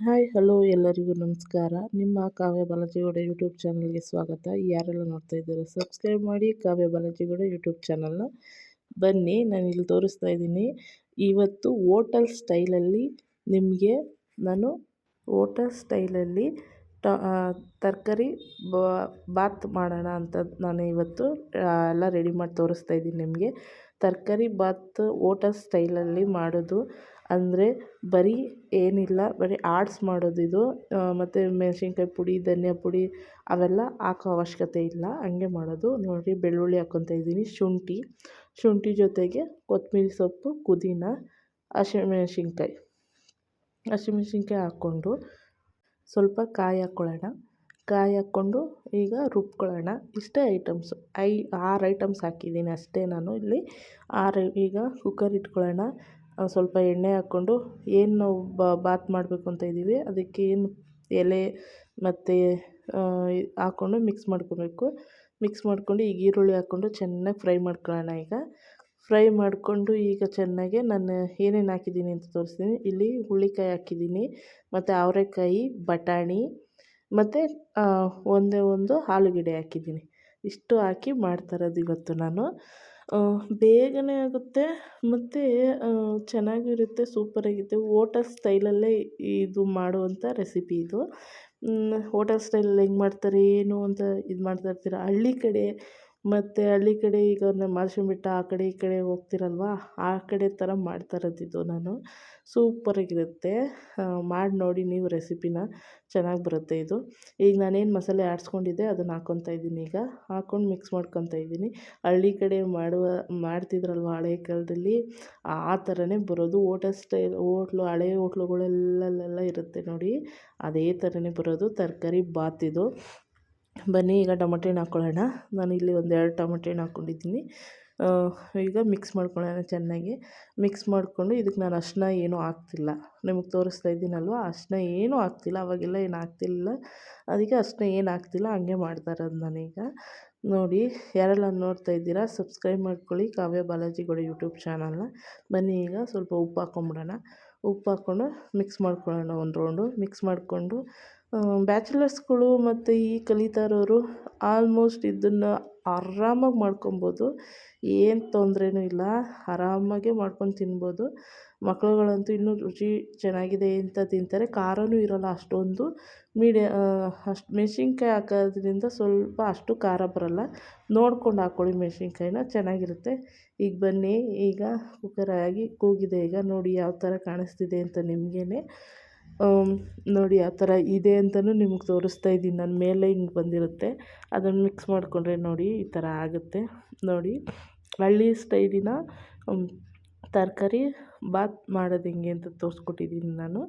Hi hello ಎಲ್ಲರಿಗೂ ನಮಸ್ಕಾರ. ನಿಮ್ಮ ಕಾವ್ಯ ಬಾಲಾಜಿಗೌಡ ಯೂಟ್ಯೂಬ್ ಚಾನಲ್ಗೆ ಸ್ವಾಗತ. ಯಾರೆಲ್ಲ ನೋಡ್ತಾ ಇದ್ದೀರೋ ಸಬ್ಸ್ಕ್ರೈಬ್ ಮಾಡಿ ಕಾವ್ಯ ಬಾಲಾಜಿಗೌಡ ಯೂಟ್ಯೂಬ್ ಚಾನಲ್ನ. ಬನ್ನಿ, ನಾನು ಇಲ್ಲಿ ತೋರಿಸ್ತಾ ಇದ್ದೀನಿ. ಇವತ್ತು ಹೋಟೆಲ್ ಸ್ಟೈಲಲ್ಲಿ ನಿಮಗೆ ನಾನು ಹೋಟೆಲ್ ಸ್ಟೈಲಲ್ಲಿ ತರಕಾರಿ ಬಾತ್ ಮಾಡೋಣ ಅಂತ ನಾನು ಇವತ್ತು ಎಲ್ಲ ರೆಡಿ ಮಾಡಿ ತೋರಿಸ್ತಾ ಇದ್ದೀನಿ ನಿಮಗೆ. ತರಕಾರಿ ಬಾತ್ ಹೋಟೆಲ್ ಸ್ಟೈಲಲ್ಲಿ ಮಾಡೋದು ಅಂದರೆ ಬರೀ ಏನಿಲ್ಲ, ಬರೀ ಆಡ್ಸ್ ಮಾಡೋದು ಇದು. ಮತ್ತು ಮೆಣಸಿನ್ಕಾಯಿ ಪುಡಿ, ಧನಿಯಾ ಪುಡಿ ಅವೆಲ್ಲ ಹಾಕೋ ಅವಶ್ಯಕತೆ ಇಲ್ಲ, ಹಂಗೆ ಮಾಡೋದು. ನೋಡಿ, ಬೆಳ್ಳುಳ್ಳಿ ಹಾಕ್ಕೊತಾ ಇದ್ದೀನಿ, ಶುಂಠಿ ಜೊತೆಗೆ ಕೊತ್ತಂಬರಿ ಸೊಪ್ಪು, ಪುದೀನ, ಹಸಿಮೆಣ್ಸಿನ್ಕಾಯಿ ಹಾಕ್ಕೊಂಡು ಸ್ವಲ್ಪ ಕಾಯಿ ಹಾಕ್ಕೊಂಡು ಈಗ ರುಬ್ಕೊಳ್ಳೋಣ. ಇಷ್ಟೇ ಐಟಮ್ಸು, 6 ಐಟಮ್ಸ್ ಹಾಕಿದ್ದೀನಿ ಅಷ್ಟೇ ನಾನು ಇಲ್ಲಿ. ಈಗ ಕುಕ್ಕರ್ ಇಟ್ಕೊಳ್ಳೋಣ. ಸ್ವಲ್ಪ ಎಣ್ಣೆ ಹಾಕ್ಕೊಂಡು ಏನು ನಾವು ಬಾತ್ ಮಾಡಬೇಕು ಅಂತ ಇದ್ದೀವಿ ಅದಕ್ಕೆ ಏನು ಎಲೆ ಮತ್ತು ಹಾಕ್ಕೊಂಡು ಮಿಕ್ಸ್ ಮಾಡ್ಕೊಂಡು ಈಗ ಈರುಳ್ಳಿ ಹಾಕ್ಕೊಂಡು ಚೆನ್ನಾಗಿ ಫ್ರೈ ಮಾಡ್ಕೊಳ್ಳೋಣ. ಫ್ರೈ ಮಾಡಿಕೊಂಡು ಈಗ ಚೆನ್ನಾಗೆ ನಾನು ಏನೇನು ಹಾಕಿದ್ದೀನಿ ಅಂತ ತೋರಿಸ್ತೀನಿ. ಇಲ್ಲಿ ಹುರುಳಿಕಾಯಿ ಹಾಕಿದ್ದೀನಿ, ಮತ್ತು ಅವರೆಕಾಯಿ, ಬಟಾಣಿ, ಮತ್ತು ಒಂದೇ ಒಂದು ಆಲೂಗಡ್ಡೆ ಹಾಕಿದ್ದೀನಿ. ಇಷ್ಟು ಹಾಕಿ ಮಾಡ್ತಾಯಿರೋದು ಇವತ್ತು ನಾನು. ಬೇಗನೆ ಆಗುತ್ತೆ ಮತ್ತು ಚೆನ್ನಾಗಿರುತ್ತೆ, ಸೂಪರಾಗಿರುತ್ತೆ. ಹೋಟೆಲ್ ಸ್ಟೈಲಲ್ಲೇ ಇದು ಮಾಡುವಂಥ ರೆಸಿಪಿ ಇದು. ಹೋಟೆಲ್ ಸ್ಟೈಲಲ್ಲಿ ಹೆಂಗೆ ಮಾಡ್ತಾರೆ ಏನು ಅಂತ ಇದು ಮಾಡ್ತಾ ಇರ್ತೀರ ಹಳ್ಳಿ ಕಡೆ ಈಗ ನಮ್ಮ ಮಾದೇಶ್ವರನ ಬೆಟ್ಟ ಆ ಕಡೆ ಈ ಕಡೆ ಹೋಗ್ತಿರಲ್ವ, ಆ ಕಡೆ ಥರ ಮಾಡ್ತಾ ಇರೋದಿದು ನಾನು. ಸೂಪರಾಗಿರುತ್ತೆ, ಮಾಡಿ ನೋಡಿ ನೀವು ರೆಸಿಪಿನ, ಚೆನ್ನಾಗಿ ಬರುತ್ತೆ ಇದು. ಈಗ ನಾನೇನು ಮಸಾಲೆ ಆಡಿಸ್ಕೊಂಡಿದ್ದೆ ಅದನ್ನು ಹಾಕ್ಕೊತಾ ಇದ್ದೀನಿ. ಈಗ ಹಾಕ್ಕೊಂಡು ಮಿಕ್ಸ್ ಮಾಡ್ಕೊತಾ ಇದ್ದೀನಿ. ಹಳ್ಳಿ ಕಡೆ ಮಾಡ್ತಿದ್ರಲ್ವ ಹಳೆ ಕಾಲದಲ್ಲಿ, ಆ ಥರನೇ ಬರೋದು. ಹೋಟೆಲ್ ಸ್ಟೈಲ್ ಹಳೆ ಹೋಟ್ಲುಗಳಲ್ಲೆಲ್ಲ ಇರುತ್ತೆ ನೋಡಿ, ಅದೇ ಥರನೇ ಬರೋದು ತರಕಾರಿ ಬಾತ್ ಇದು. ಬನ್ನಿ, ಈಗ ಟೊಮೆಟೊ ಹಣ್ಣು ಹಾಕ್ಕೊಳ್ಳೋಣ. ನಾನು ಇಲ್ಲಿ 2 ಟೊಮೆಟೊ ಹಣ್ಣು ಹಾಕ್ಕೊಂಡಿದ್ದೀನಿ. ಈಗ ಮಿಕ್ಸ್ ಮಾಡ್ಕೊಳ್ಳೋಣ ಚೆನ್ನಾಗಿ. ಮಿಕ್ಸ್ ಮಾಡಿಕೊಂಡು ಇದಕ್ಕೆ ನಾನು ಅರಿಶಿನ ಏನೂ ಹಾಕ್ತಿಲ್ಲ, ನಿಮಗೆ ತೋರಿಸ್ತಾ ಇದ್ದೀನಲ್ವ, ಅರಿಶಿನ ಏನೂ ಹಾಕ್ತಿಲ್ಲ. ಅವಾಗೆಲ್ಲ ಏನು ಹಾಕ್ತಿಲ್ಲ, ಅದಕ್ಕೆ ಅರಿಶಿನ ಏನು ಹಾಕ್ತಿಲ್ಲ, ಹಂಗೆ ಮಾಡ್ತಾ ಇರೋದು ನಾನೀಗ. ನೋಡಿ, ಯಾರೆಲ್ಲ ನೋಡ್ತಾ ಇದ್ದೀರಾ ಸಬ್ಸ್ಕ್ರೈಬ್ ಮಾಡ್ಕೊಳ್ಳಿ ಕಾವ್ಯ ಬಾಲಾಜಿಗೌಡ ಯೂಟ್ಯೂಬ್ ಚಾನಲ್ನ. ಬನ್ನಿ, ಈಗ ಸ್ವಲ್ಪ ಉಪ್ಪು ಹಾಕ್ಕೊಂಬಿಡೋಣ. ಉಪ್ಪು ಹಾಕ್ಕೊಂಡು ಮಿಕ್ಸ್ ಮಾಡ್ಕೊಳ್ಳೋಣ. ಒಂದು ರೌಂಡು ಮಿಕ್ಸ್ ಮಾಡಿಕೊಂಡು, ಬ್ಯಾಚುಲರ್ಸ್ಗಳು ಮತ್ತು ಈ ಕಲಿತಾ ಇರೋರು ಆಲ್ಮೋಸ್ಟ್ ಇದನ್ನು ಆರಾಮಾಗಿ ಮಾಡ್ಕೊಬೋದು, ಏನು ತೊಂದರೆನೂ ಇಲ್ಲ, ಆರಾಮಾಗೆ ಮಾಡ್ಕೊಂಡು ತಿನ್ಬೋದು. ಮಕ್ಳುಗಳಂತೂ ಇನ್ನೂ ರುಚಿ ಚೆನ್ನಾಗಿದೆ ಅಂತ ತಿಂತಾರೆ. ಖಾರನೂ ಇರೋಲ್ಲ ಅಷ್ಟೊಂದು, ಅಷ್ಟು ಮೆಣ್ಸಿನ್ಕಾಯಿ ಹಾಕೋದ್ರಿಂದ ಸ್ವಲ್ಪ ಅಷ್ಟು ಖಾರ ಬರೋಲ್ಲ. ನೋಡ್ಕೊಂಡು ಹಾಕ್ಕೊಳ್ಳಿ ಮೆಣ್ಸಿನ್ಕಾಯಿನ, ಚೆನ್ನಾಗಿರುತ್ತೆ. ಈಗ ಬನ್ನಿ, ಈಗ ಕುಕ್ಕರ್ ಆಗಿ ಕೂಗಿದೆ. ಈಗ ನೋಡಿ ಯಾವ ಥರ ಕಾಣಿಸ್ತಿದೆ ಅಂತ ನಿಮಗೇ. ನೋಡಿ ಯಾವ ಥರ ಇದೆ ಅಂತಲೂ ನಿಮ್ಗೆ ತೋರಿಸ್ತಾ ಇದ್ದೀನಿ ನಾನು. ಮೇಲೆ ಹಿಂಗೆ ಬಂದಿರುತ್ತೆ, ಅದನ್ನು ಮಿಕ್ಸ್ ಮಾಡಿಕೊಂಡ್ರೆ ನೋಡಿ ಈ ಥರ ಆಗುತ್ತೆ. ನೋಡಿ, ಹಳ್ಳಿ ಸ್ಟೈಲಿನ ತರಕಾರಿ ಬಾತ್ ಮಾಡೋದು ಹೆಂಗೆ ಅಂತ ತೋರಿಸ್ಕೊಟ್ಟಿದ್ದೀನಿ ನಾನು.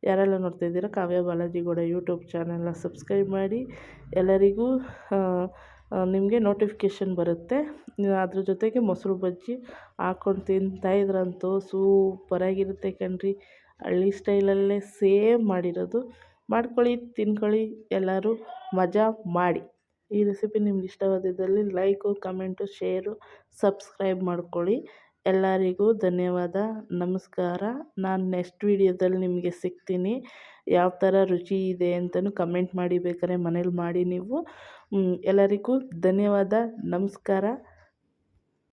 ಯಾರೆಲ್ಲ ನೋಡ್ತಾ ಇದ್ದೀರಾ ಕಾವ್ಯ ಬಾಲಾಜಿಗೌಡ ಯೂಟ್ಯೂಬ್ ಚಾನಲ್ನ ಸಬ್ಸ್ಕ್ರೈಬ್ ಮಾಡಿ. ಎಲ್ಲರಿಗೂ ನಿಮಗೆ ನೋಟಿಫಿಕೇಷನ್ ಬರುತ್ತೆ. ಅದ್ರ ಜೊತೆಗೆ ಮೊಸರು ಬಜ್ಜಿ ಹಾಕ್ಕೊಂಡು ತಿಂತಾಯಿದ್ರಂತೂ ಸೂಪರಾಗಿರುತ್ತೆ ಕಣ್ರಿ. ಹಳ್ಳಿ ಸ್ಟೈಲಲ್ಲೇ ಸೇಮ್ ಮಾಡಿರೋದು. ಮಾಡ್ಕೊಳ್ಳಿ, ತಿನ್ಕೊಳ್ಳಿ, ಎಲ್ಲರೂ ಮಜಾ ಮಾಡಿ. ಈ ರೆಸಿಪಿ ನಿಮ್ಗೆ ಇಷ್ಟವಾದಿದ್ದಲ್ಲಿ ಲೈಕು, ಕಮೆಂಟು, ಶೇರು, ಸಬ್ಸ್ಕ್ರೈಬ್ ಮಾಡ್ಕೊಳ್ಳಿ. ಎಲ್ಲರಿಗೂ ಧನ್ಯವಾದ, ನಮಸ್ಕಾರ. ನಾನು ನೆಕ್ಸ್ಟ್ ವೀಡಿಯೋದಲ್ಲಿ ನಿಮಗೆ ಸಿಗ್ತೀನಿ. ಯಾವ ಥರ ರುಚಿ ಇದೆ ಅಂತಲೂ ಕಮೆಂಟ್ ಮಾಡಿ, ಬೇಕಾದ್ರೆ ಮನೇಲಿ ಮಾಡಿ ನೀವು. ಎಲ್ಲರಿಗೂ ಧನ್ಯವಾದ, ನಮಸ್ಕಾರ.